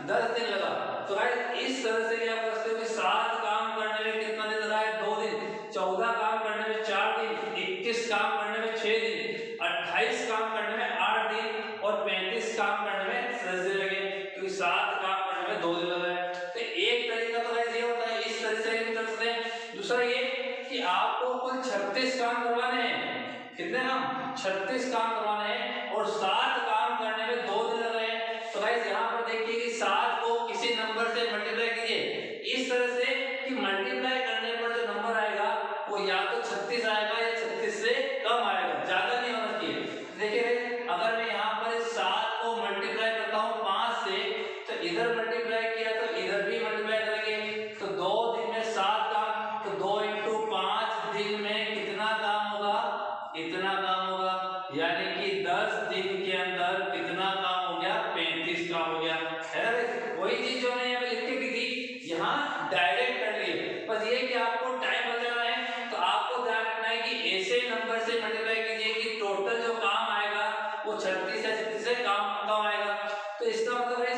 10 दिन लगा। तो गाइस इस तरह से क्या कर सकते हो कि 7 काम करने में कितना दिन लगा है, 2 दिन, 14 काम करने में 4 दिन, 21 काम करने में 6 दिन, 28 काम करने में 8 दिन, और 35 काम करने में 10 दिन लगे, क्योंकि 7 काम करने में 2 दिन लगा है। तो एक तरीका तो गाइस ये होता है, इस तरह से भी कर सकते हैं। दूसरा ये कि आपको कुल 36 काम करवाने हैं, कितने काम, 36 काम करवाने हैं, और 7 काम करने में 2 दिन लग रहे हैं। तो गाइस यहाँ पर देखिए कि 7 को किसी नंबर से मल्टीप्लाई कीजिए, इस तरह से कि मल्टीप्लाई करने पर जो नंबर आएगा वो या तो 36 आएगा या 36 से कम आएगा, ज्यादा नहीं होना चाहिए। देखिए अगर मैं यहाँ पर 7 को मल्टीप्लाई करता हूँ 5 से, तो इधर मल्टीप्लाई किया तो इधर भी मल्टीप्लाई करेंगे, तो 2 दिन में 7 काम, तो 2 × 5 दिन में कितना काम होगा, इतना काम होगा, यानी कि 10 दिन के अंदर कितना काम हो गया, 35 काम हो गया, है ना। वही चीज जो मैंने यहाँ लिख के की थी यहाँ डायरेक्ट कर लिए, बस ये कि आपको टाइम बचाना है, तो आपको ध्यान रखना है कि ऐसे नंबर से मल्टीप्लाई कीजिए कि टोटल जो काम आएगा वो 36 या 36 से कम आएगा। तो इसका मतलब है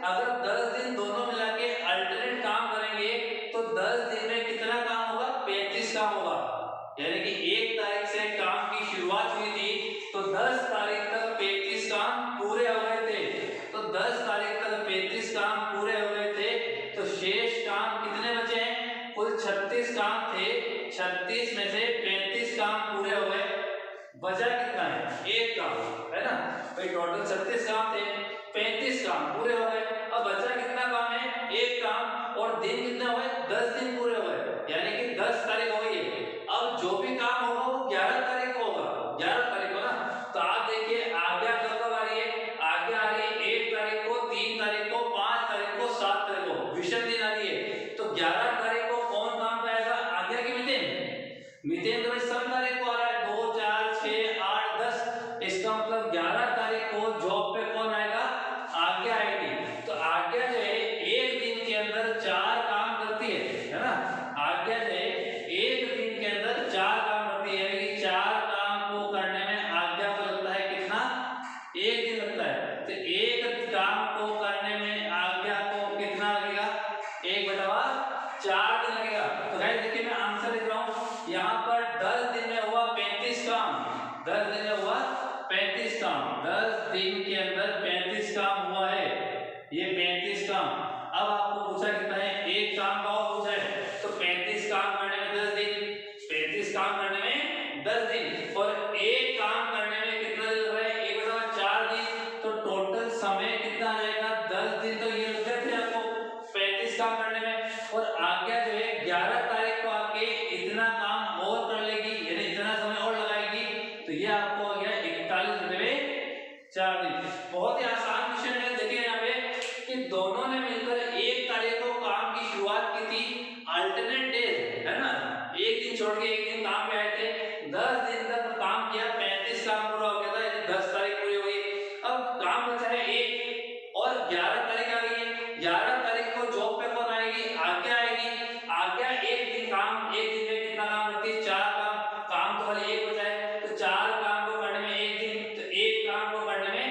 अगर 10 दिन दोनों मिला के अल्टरनेट काम करेंगे तो 10 दिन में कितना काम होगा, 35 काम होगा, यानी कि 1 तारीख से काम की शुरुआत हुई थी तो 10 तारीख तक 35 काम पूरे हो गए थे, तो 10 तारीख तक 35 काम पूरे हो गए थे, तो शेष काम कितने बचे हैं, कुल 36 काम थे, 36 में से 35 काम पूरे हो गए, बचा कितना है, 1 काम, है ना। भाई टोटल 36 काम थे, 35 काम पूरे हो गए, अब बचा कितना काम है, 1 काम, और दिन कितने हुए, 10 दिन पूरे हो गए, यानी कि 10 तारीख हो गई है। अब जो भी काम होगा वो 11 तारीख को होगा, 11 तारीख को ना। तो आप देखिए आज्ञा कब आ रही है, आज्ञा आ रही है 1 तारीख को, 3 तारीख को, 5 तारीख को, 7 तारीख को, विषम दिन आ रही है। तो 11 तारीख को कौन काम पे आएगा, आज्ञा की मीथेन तो सब तारीख को आ रहा है, 2 4 6 8 10, इसका मतलब 11 तारीख को जॉब पे कौन आएगा, आज्ञा आएगी। तो आज्ञा जो है एक दिन के अंदर 4 काम करती है ना। आज्ञा जो है एक दिन के अंदर 4 काम करती है, यानी कि 4 काम को करने में आज्ञा को लगता है कितना, 1 दिन लगता है। तो एक काम को करने में आज्ञा को कितना लगेगा, 1/4 दिन लगेगा। तो गाइस देखिए मैं आंसर लिख रहा हूँ, यहाँ पर 10 दिन में हुआ 35 काम, 10 दिन में हुआ 35 काम, 10 दिन के अंदर 35 काम हुआ है, ये 35 काम। अब आपको पूछा कितना है, 1 काम का और पूछा है, तो 35 काम करने में 10 दिन, 35 काम करने में 10 दिन, और 1 काम करने में कितना दिन लग रहा है, 1/4 दिन, तो टोटल समय कितना आ जाएगा, 10 दिन तो ये लग गए थे आपको 35 काम करने में। और आज्ञा जो है 11 तारीख को आके इतना काम और कर लेगी, यानी इतना समय और लगाएगी, तो ये आपको हो गया 41/4 दिन। बहुत ही आसान क्वेश्चन है। देखिए यहाँ पे कि दोनों ने मिलकर 1 तारीख को काम की शुरुआत की थी ऑल्टरनेट डेज है ना, एक दिन छोड़ के एक दिन काम पे आए थे, 10 दिन तक काम किया, 35 काम पूरा हो गया था, यानी 10 तारीख पूरी हो गई। अब काम बचा है एक, और 11 तारीख आ गई है। 11 तारीख को जॉब पे कौन आएगी, आज्ञा आएगी। आज्ञा एक दिन काम, एक दिन में कितना काम करती है, 4 काम तो खाली एक बचा है, तो 4 काम को करने में एक दिन, तो एक काम को करने में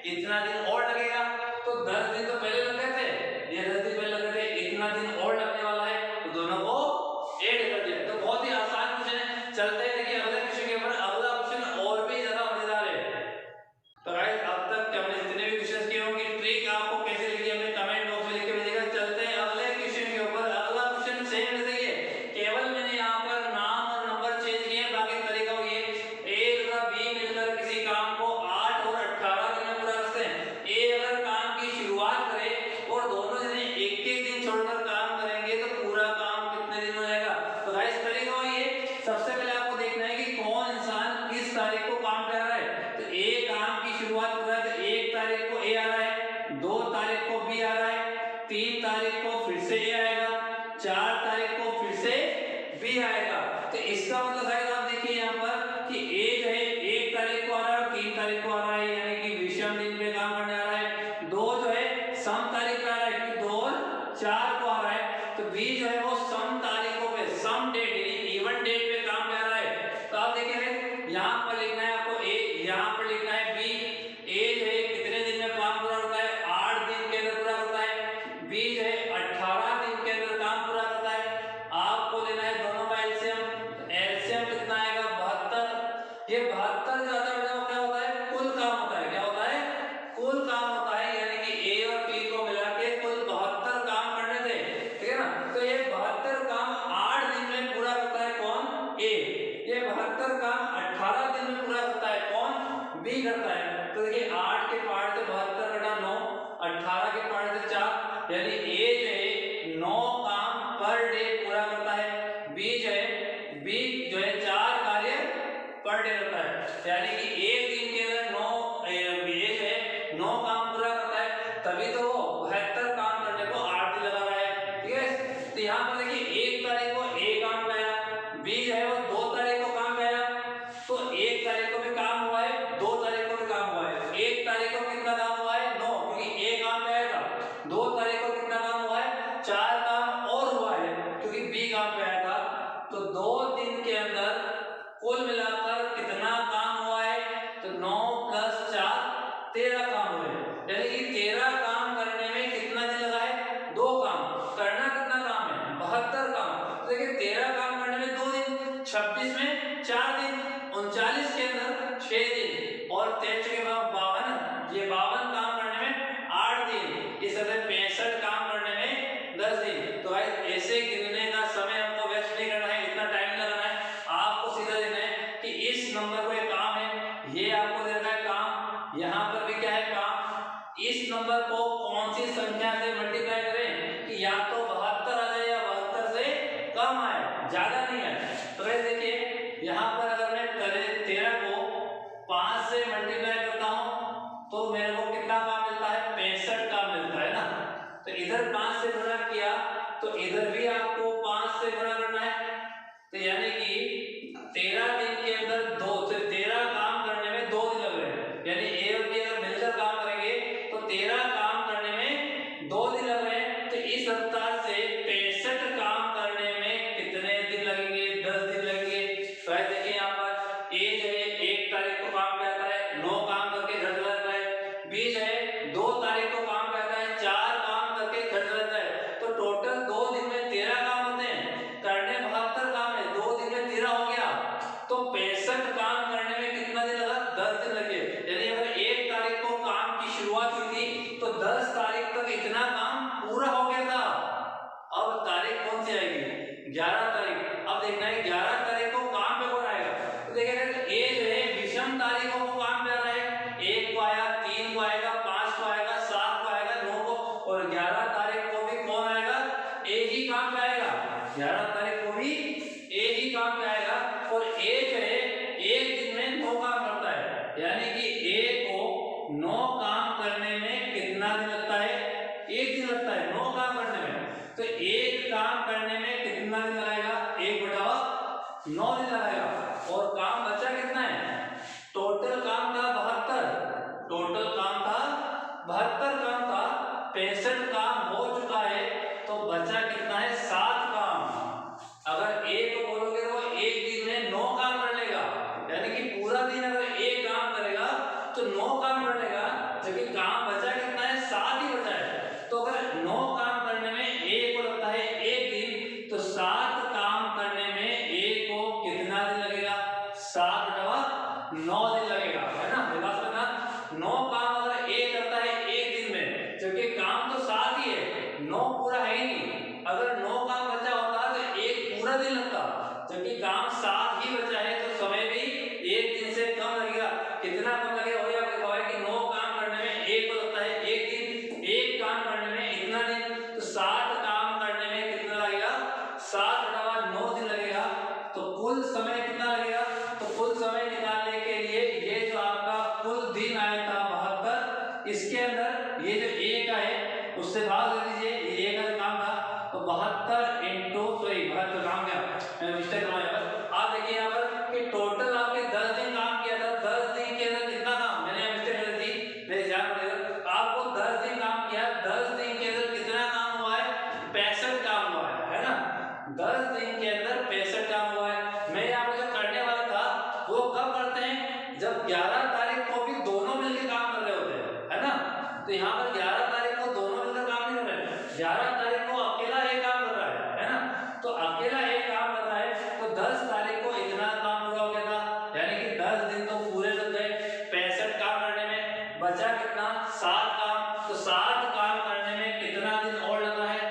इतना दिन और लगेगा। तो 10 दिन तो पहले लगे थे, ये 10 दिन पहले लगे थे, इतना दिन और लगने वाला है, तो दोनों को ऐड कर दिया। तो बहुत ही आसान क्वेश्चन है। चलते हैं देखिए अगले क्वेश्चन के ऊपर। अगला क्वेश्चन और भी ज्यादा मजेदार है। तो गाइस अब तक हमने जितने भी क्वेश्चन किए होंगे, ट्रिक आपको कैसे लगी हमें कमेंट बॉक्स में लिख के भेजिएगा। चलते हैं अगले क्वेश्चन के ऊपर। अगला क्वेश्चन सेम जैसे ही है, केवल मैंने यहाँ पर नाम और नंबर चेंज किए, बाकी तरीका वही है। ए तथा बी मिलकर किसी काम को 8 और 18 दिन में पूरा करते हैं। ए अगर काम की शुरुआत करे और दोनों जने एक एक दिन छोड़कर काम करेंगे तो पूरा काम कितने दिन में हो जाएगा। तो गाइस तरीका वही है। सबसे पहले आपको देखना है कि कौन इंसान किस तारीख को काम कर रहा है। तो ए काम की शुरुआत कर रहा है, तो 1 तारीख को ए आ रहा है, 2 तारीख को बी आ रहा है, 3 तारीख को फिर से ए आएगा, 4 तारीख को फिर से बी आएगा। तो इसका मतलब है आप देखिए यहाँ पर कि ए जो है 1 तारीख को आ रहा है और 3 तारीख को आ रहा है, यानी कि विषम दिन पे काम करने आ रहा है। 2 जो है सम तारीख पे आ रहा है, क्योंकि 2 और 4 को आ रहा है। तो बी जो है वो सम तारीखों पे, सम डेट यानी इवन डेट पे काम कर रहा है। तो आप देखिए यहाँ पर लिखना है आपको ए, यहाँ पर लिखना है बी। ए जो है कितने दिन में काम पूरा होता है, 8 दिन के अंदर पूरा होता है। बी जो है 18 दिन के अंदर काम पूरा करता है। आपको लेना है दोनों का एलसीएम। एलसीएम कितना आएगा, 72। ये 72 ज्यादा क्या होता है, कुल काम होता है। क्या होता है, कुल काम होता है, यानी कि ए और बी को मिला के कुल 72 काम करने थे, ठीक है ना। तो ये 72 काम 8 दिन में पूरा करता है कौन, ए। ये 72 काम 18 दिन में पूरा करता है कौन, बी करता है। तो देखिए 8 के पार्ट से 72 घटा 9, 18 के पार्ट से 4, यानी ए जो है 9 काम पर डे पूरा करता है। बी जो है 4 कार्य पर डे करता है, यानी कि एक दिन के अंदर 9 काम पूरा करता है। तभी तो वो 72 काम करने को 8 दिन लगा रहा है, ठीक है। तो यहाँ पर देखिए 1 तारीख को ए काम गया, बी जो है वो 2 तारीख को काम गया, तो 1 तारीख को भी काम हुआ है, 2 तारीख को भी काम हुआ है। 1 तारीख को कितना काम हुआ है, 9, क्योंकि ए काम गया था। 2 तारीख को कितना काम हुआ है, 4 काम और हुआ है, क्योंकि बी काम गया था। तो 2 दिन के अंदर कुल मिलाकर कितना काम हुआ है, तो 9 + 4 13 काम हुए, यानी कि 13 काम करने में कितना दिन लगा है, 2 काम। करना कितना काम है, 72 काम। तो देखिए 13 काम करने में 2 दिन, 26 में 4 दिन, 39 के अंदर 6 दिन, और 63 के बाद 52, ये 52 काम करने में 8 दिन, इस तरह 65 काम करने में 10 दिन। तो भाई ऐसे गिनने का समय हमको वेस्ट नहीं करना है, इतना टाइम लगाना है। आपको सीधा देखना है कि इस नंबर को एक काम है, ये आपको देना है काम, यहाँ पर भी क्या है काम। इस नंबर को कौन सी संख्या से मल्टीप्लाई करें कि या तो 72 आ जाए या 72 से कम आए, ज्यादा नहीं आए। तो वैसे देखिए यहाँ पर अगर मैं 13 को 5 से मल्टीप्लाई करता हूँ तो मेरे को कितना काम मिलता है, 65 काम मिलता है ना। तो इधर 5 से गुणा किया तो इधर भी आपको 5 से गुणा करना है। तो यानी कि 13 दिन के अंदर 13 काम करने में 2 दिन लग रहे हैं, यानी ए और बी अगर मिलकर काम करेंगे तो 13 काम करने में 2 दिन लग रहे हैं। तो इस सप्ताह से 65 काम करने में कितने दिन लगेंगे, 10 दिन लगेंगे। तो देखिए यहाँ पर ए जो है 1 तारीख को काम पे आता है, 9 काम करके घर चला जाता है। बी जो है 2 तारीख को काम पे आता है, 4 काम करके घर चला जाता है। तो टोटल 2 दिन में 13 काम होते हैं, करने 72 काम है, 2 दिन में 13 हो गया। तो 65 काम करने में कितना दिन लगा, 10 दिन लगे। यानी अगर 1 तारीख को काम की शुरुआत हुई थी तो 10 तारीख तक इतना काम पूरा हो गया था। अब तारीख कौन सी आएगी, 11 तारीख। अब देखना है 11 तारीख को काम पे कौन आएगा। तो देखिए ए जो है विषम तारीखों को काम पे आ रहा है, 1 को आया, 3 को आएगा, 5 को आएगा, 7 को आएगा, 9 को, और 11 तारीख को भी कौन आएगा, ए ही काम पे आएगा। 11 तारीख को भी ए ही काम पे आएगा। और ए जो है 1 दिन में 9 काम करता है, यानी कि ए को 9 काम करने में कितना दिन लगता है, 1 दिन लगता है 9 काम करने में। तो 1 काम करने में कितना 9 दिन लगाएगा। और काम बचा कितना है, टोटल काम था 72, टोटल काम था 72 काम था, 65 काम हो चुका है, तो बचा कितना है 7 काम। अगर एक को बोलोगे तो एक दिन में 9 काम कर लेगा, यानी कि पूरा दिन अगर एक काम करेगा तो 9 काम कर लेगा, जबकि काम बचा कितना है 7 ही बचा है। तो अगर 9 काम करने में एक को लगता है एक दिन, तो 7 काम करने में एक को कितना दिन लगेगा, 7 बटा 9 दिन लगेगा, है ना। मेरे पास ना 9 काम अगर एक करता है एक दिन में, जबकि काम तो 7 ही है, 9 पूरा है ही नहीं। अगर 9 काम बचा होता तो एक पूरा दिन लगता, जबकि काम 7 ही बचा है, तो समय भी एक दिन से कम लगेगा। कितना कम लगेगा, वही आपको कहा है कि 9 काम करने में एक को लगता है एक दिन, एक काम करने में इतना दिन, तो 7 काम करने में कितना लगेगा, 7 बटा 9 दिन लगेगा। तो कुल समय कितना लगेगा, तो कुल समय निकालने के लिए ये जो आपका कुल दिन आया था 72, इसके अंदर ये जो एक है उससे भाग दे दीजिए, ये एक का काम था, तो 72 इंटू 72 काम क्या, मैंने मिस्टेक बनाया बस। आप देखिए यहाँ पर कि टोटल आपके 10 दिन काम किया था, 10 दिन के अंदर कितना काम, मैंने यहाँ मिस्टेक कर दी, मेरे ध्यान रखिएगा। आपको 10 दिन काम किया, 10 दिन के अंदर कितना काम हुआ है, 65 काम हुआ है ना। 10 दिन के अंदर 65 काम हुआ है। मैं यहाँ पर जो करने वाला था वो कब करते हैं, जब 11 तारीख को भी दोनों मिलकर काम कर रहे होते हैं, है ना। तो यहाँ पर 11 तारीख को दोनों मिलकर काम नहीं कर रहे हैं, 11 तारीख को अकेला एक काम कर रहा है ना। तो अकेला एक काम कर रहा है, तो 10 तारीख को इतना काम पूरा हो गया था, यानी कि 10 दिन तो पूरे लग गए 65 काम करने में। बचा कितना, 7 काम, तो 7 काम करने में कितना दिन और लगा है,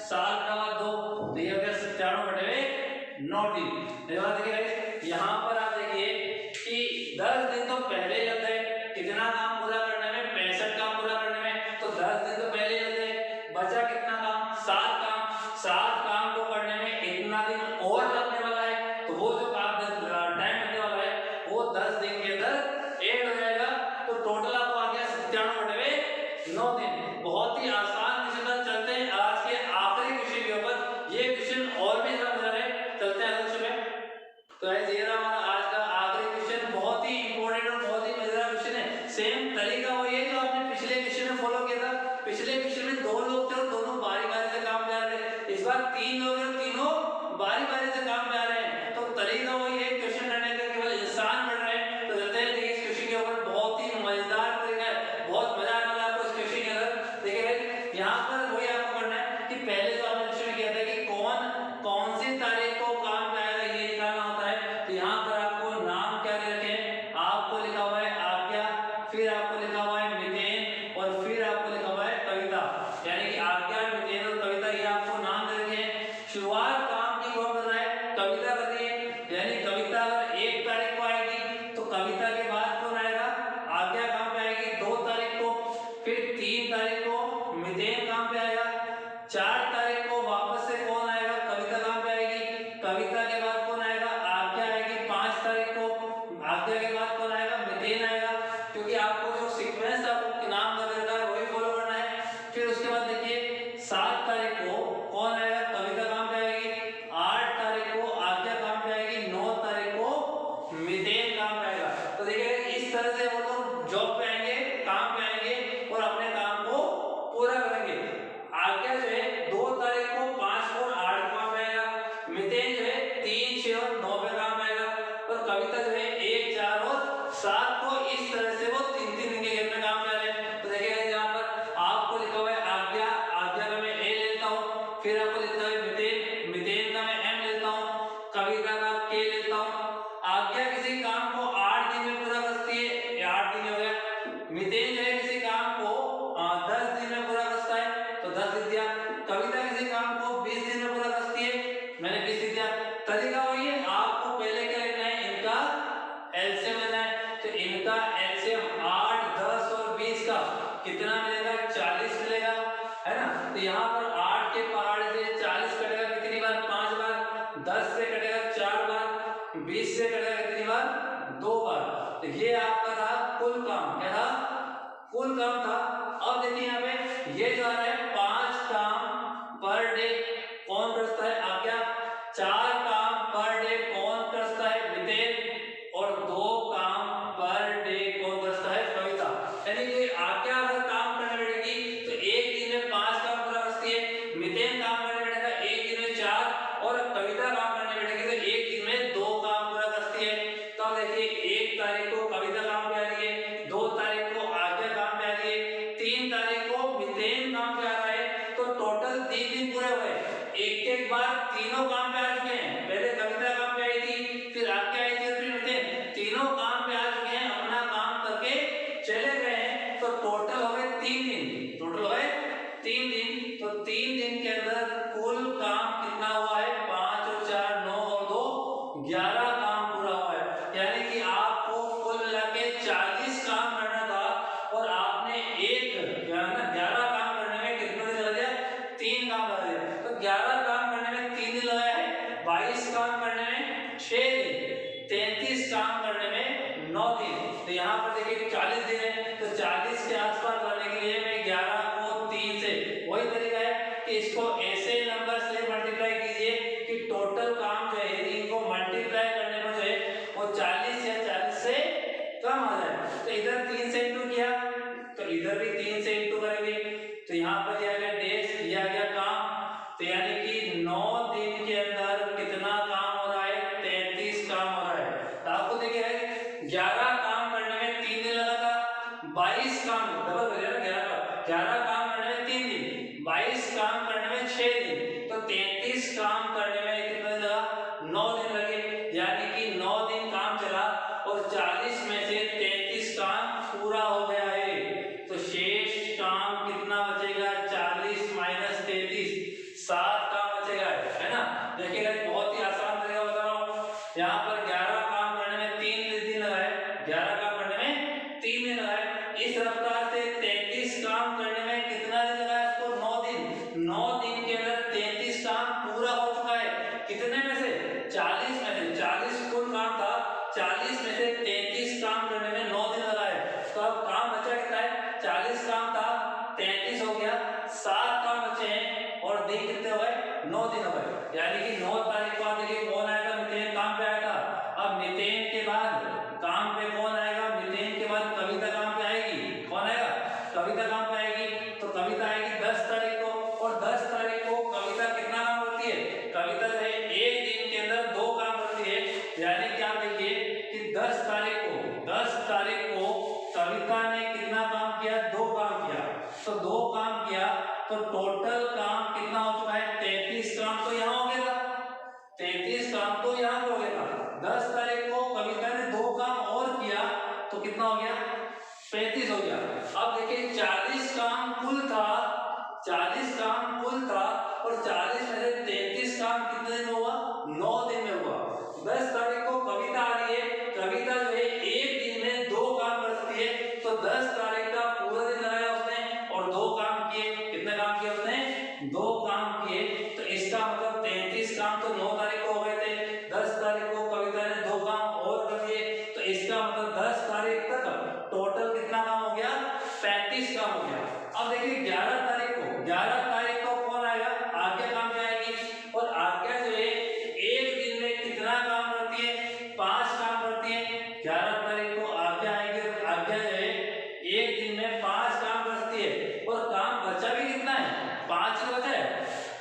7 का 2, तो ये हो गया 97/9 दिन। देखिए यहाँ पर आप देखिए कि 10 दिन तो पहले लग गए, कितना काम पूरा करने में, 65 काम पूरा करने में, तो 10 दिन तो पहले लग गए। बचा कितना काम, 7 काम, 7 काम को करने में इतना दिन और लगने वाला है, तो वो जो काम टाइम लगने वाला है वो 10 दिन के अंदर ऐड हो जाएगा। तो टोटल आपको आ गया 97/9 दिन। बहुत ही आसान क्वेश्चन था। चलते हैं आज के आखिरी क्वेश्चन के ऊपर, ये क्वेश्चन और भी ज्यादा मजा है, चलते हैं अगले क्वेश्चन में। तो ये रहा हमारा आज का आखिरी क्वेश्चन, बहुत ही इंपॉर्टेंट और बहुत ही मजेदार क्वेश्चन है। सेम तरीका वही है जो आपने पिछले क्वेश्चन में फॉलो किया था। पिछले क्वेश्चन में 2 लोग थे और दोनों बारी बारी से काम कर रहे थे, इस बार 3 लोग हैं और तीनों बारी बारी से काम कर रहे हैं। तो तरीका वही है, क्वेश्चन करने का केवल इंसान बढ़ रहे हैं। तो चलते हैं देखिए इस क्वेश्चन के ऊपर, बहुत ही मजेदार तरीका है, बहुत मजा आने वाला है आपको इस क्वेश्चन के अंदर। देखिए यहाँ पर वही आपको करना है कि पहले जो आपने क्वेश्चन किया था कि कौन सी तारीख को काम में आएगा, ये निकालना होता है। तो यहाँ पर आपको नाम क्या दे रखे हैं, आपको लिखा हुआ है आज्ञा, फिर आपको लिखा हुआ है मितेन, और फिर आपको लिखा हुआ है कविता, यानी कि आज्ञा, मितेन और कविता, ये आपको नाम दे रखे हैं। शुरुआत काम की कौन कर रहा है, कविता कर रही है, यानी कविता अगर 1 तारीख को आएगी तो कविता के बाद कौन आएगा, आज्ञा काम पे आएगी 2 तारीख को, फिर 3 तारीख को मितेन काम पे आएगा, 4 तारीख को वापस से कौन आएगा, कविता काम पे आएगी, कविता के बाद कौन आएगा, आज्ञा आएगी, 5 तारीख को आज्ञा के बाद कौन आएगा, मितेन आएगा, क्योंकि आपको जो सीक्वेंस आपको नाम का देता है वही फॉलो करना है। फिर उसके बाद देखिए 7 तारीख को कौन आएगा, कविता काम पे आएगी, 8 तारीख को आज्ञा काम पे आएगी, 9 तारीख को मितेन काम पे आएगा। तो देखिए इस तरह से वो लोग जॉब पे आएंगे, काम पे आएंगे और अपने काम को पूरा करेंगे। आज्ञा जो है 2 तारीख को 5 और 8 काम पे आएगा, मितेन जो है 3, 6 और 9 पे काम आएगा, और कविता जो है 1, 4 और 7 को, इस तरह से वो 3-3 दिन के गैप में काम कर रहे हैं। तो देखिए यहाँ पर आपको लिखा हुआ है आज्ञा, आज्ञा का मैं ए लेता हूँ, फिर आपको लिखा है मितेन, मितेन का मैं एम लेता हूँ, कविता का के लेता हूँ। आज्ञा किसी काम को 8 दिन में पूरा करती है, ये 8 दिन हो गया। मितेन जो है किसी काम को 10 दिन में पूरा करता है, तो 10 दिन दिया। कविता किसी काम को 20 दिन में पूरा करती है, मैंने 20 दिन दिया। तरीका वही है, आपको पहले क्या लेना है, इनका एलसीएम लेना है। तो इनका एलसीएम 8, 10 और 20 का कितना मिलेगा, 40 मिलेगा, है ना। तो यहाँ पर 8 के पहाड़ से 40 कटेगा कितनी बार, 5 बार, 10 से कटेगा 4 बार, 20 से कटेगा कितनी बार, 2 बार। तो ये आपका था कुल काम, क्या था, कुल काम था। अब देखिए यहाँ पे ये जो है 5 काम पर डे कौन करता है, आज्ञा, 4 काम पर डे कौन एक बार तीनों काम पे आ चुके हैं, पहले कविता काम पे आई थी, फिर आज्ञा आई थी और फिर नितिन, तीनों काम पे आ चुके हैं, अपना काम करके चले गए हैं। तो टोटल हो गए 3 दिन, टोटल हो गए 3 दिन। तो 3 दिन के अंदर कुल काम कितना हुआ है? 5 और 4 9 और 2 11 काम पूरा हुआ है। यानी कि आपको कुल मिला के 40 काम करना था और आपने 11 काम करने में कितना दिन लगा दिया? 3 काम लगा दिया। तो 11 काम करने में 3 दिन लगाया है, 22 काम करने में 6 दिन, 33 काम करने में 9 दिन। तो यहाँ पर देखिए 40 दिन है, तो 40 के आसपास लाने के लिए मैं 11 को 3 से, वही तरीका है कि इसको ऐसे नंबर से मल्टीप्लाई कीजिए कि टोटल काम जो है इनको मल्टीप्लाई करने पर जो है वो 40 या 40 से कम आ जाए। तो इधर 3 से इंटू किया तो इधर भी 3 से इंटू करेंगे, तो यहाँ पर दिया गया डेज, दिया गया काम। तो यानी कि 9 दिन के अंदर कितना काम हो रहा है? 33 काम हो रहा है। तो आपको देखिए 11 काम करने में 3 दिन लगा था, 22 काम डबल हो गया ना, 11 काम करने में 3 दिन, 22 काम करने में 6 दिन, तो 33 काम करने में कितना लगा? 9 दिन लगे। यानी कि 9 दिन काम चला और 40 में से 33 काम पूरा हो गया है। तो शेष काम कितना बचेगा? 40 माइनस 33, 7 काम बचेगा, है ना। देखिएगा बहुत ही आसान तरीका बता रहा हूँ। यहाँ पर 11 काम करने में 3 दिन लगा है, 11 काम करने में 3 दिन लगा है। इस रफ्तार से 33 काम करने में कितना दिन लगा है? इसको 9 दिन। 9 दिन के अंदर 33 काम पूरा हो चुका है। कितने में से? 40 में से। 40 कुल काम था, 40 में से 33 काम करने में 9 दिन लगा है। तो अब काम बचा कितना है? 40 काम था, 33 हो गया, 7 काम बचे हैं और दिन कितने हो गए? 9 दिन हो गए। यानी कि 9 तारीख को आप देखिए कौन आएगा? मितेन काम पे आया था। अब मितेन के बाद काम पे कौन आएगा? मितेन के बाद कविता काम पे आएगी। कौन आएगा? कविता काम पे आएगी। तो कविता आएगी 10 तारीख को, और 10 तारीख को कविता कितना काम करती है? कविता जो है एक दिन के अंदर 2 काम करती है। यानी कि आप देखिए कि 10 तारीख को कविता ने कितना काम किया? 2 काम किया। तो 2 काम किया तो टोटल काम कितना हो चुका है? 33 काम तो यहाँ हो गया था, 33 काम तो यहाँ हो गया था। 10 तारीख को कविता ने 2 काम और किया तो कितना हो गया? 35 हो गया। अब देखिए 40 काम कुल था, 40 काम कुल था और 40 में से 33 काम कितने दिन हुआ? 9 दिन में हुआ। 10 तारीख को कविता आ रही है, कविता जो है एक दिन में 2 काम कर सकती है। तो 10 तारीख का पूरा दिन लगाया उसने और 2 काम किए। कितने काम किए उसने? 2 काम किए। तो इसका मतलब 33 काम तो 9 तारीख को हो गए थे, 10 तारीख को कविता ने 2 काम और कर दिए। तो इसका मतलब 10 तारीख तक टोटल कितना काम हो गया? 35 काम हो गया। अब देखिए 11 तारीख को कौन आएगा? आज्ञा काम पे आएगी। और आज्ञा जो है एक दिन में कितना काम करती है? 5 काम करती है। 11 तारीख को आज्ञा आएगी और आज्ञा जो है एक दिन में 5 काम करती है। और काम बचा भी कितना है? 5 का बचा है।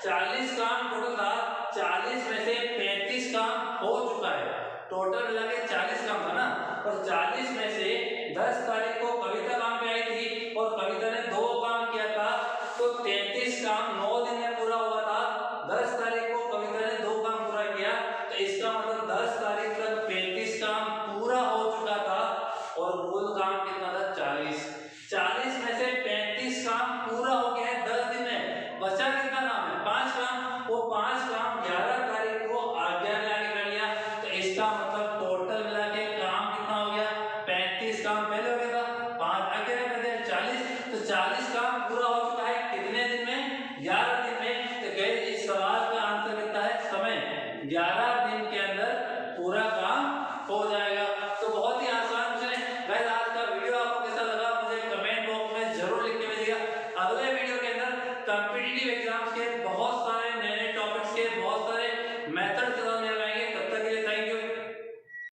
40 काम टोटल था, 40 में से 35 काम हो चुका है। टोटल मिला के 40 काम था ना, और 40 में से 10 तारीख को कविता काम पे आई थी और कविता ने 2 काम किया था। तो 33 काम 9 दिन में पूरा हुआ था। 10 तारीख को कविता ने 2 काम पूरा किया। तो इसका मतलब 10 तारीख तक 35 काम पूरा हो चुका था और कुल काम कितना था? 40। 40 में से 35 काम पूरा हो गया है 10 दिन में। बचा कितना काम है? 5 काम। वो 5 काम 11 तारीख को आज्ञा ने आगे कर लिया। तो इसका मतलब टोटल मिला के काम कितना हो गया? 35 काम पहले हो गया था, 5 आगे ने कर दिया 40। तो 40 काम पूरा हो चुका है कितने दिन में? 11 दिन में। तो गाइस इस सवाल का आंसर कितना है? समय 11 दिन के अंदर पूरा काम हो जाएगा। तो बहुत ही आसान क्वेश्चन है। गाइस आज का वीडियो आपको कैसा लगा मुझे कमेंट बॉक्स में जरूर लिख के भेजिएगा। अगले वीडियो के अंदर कॉम्पिटिटिव एग्जाम्स के बहुत सारे नए टॉपिक्स के बहुत सारे मेथड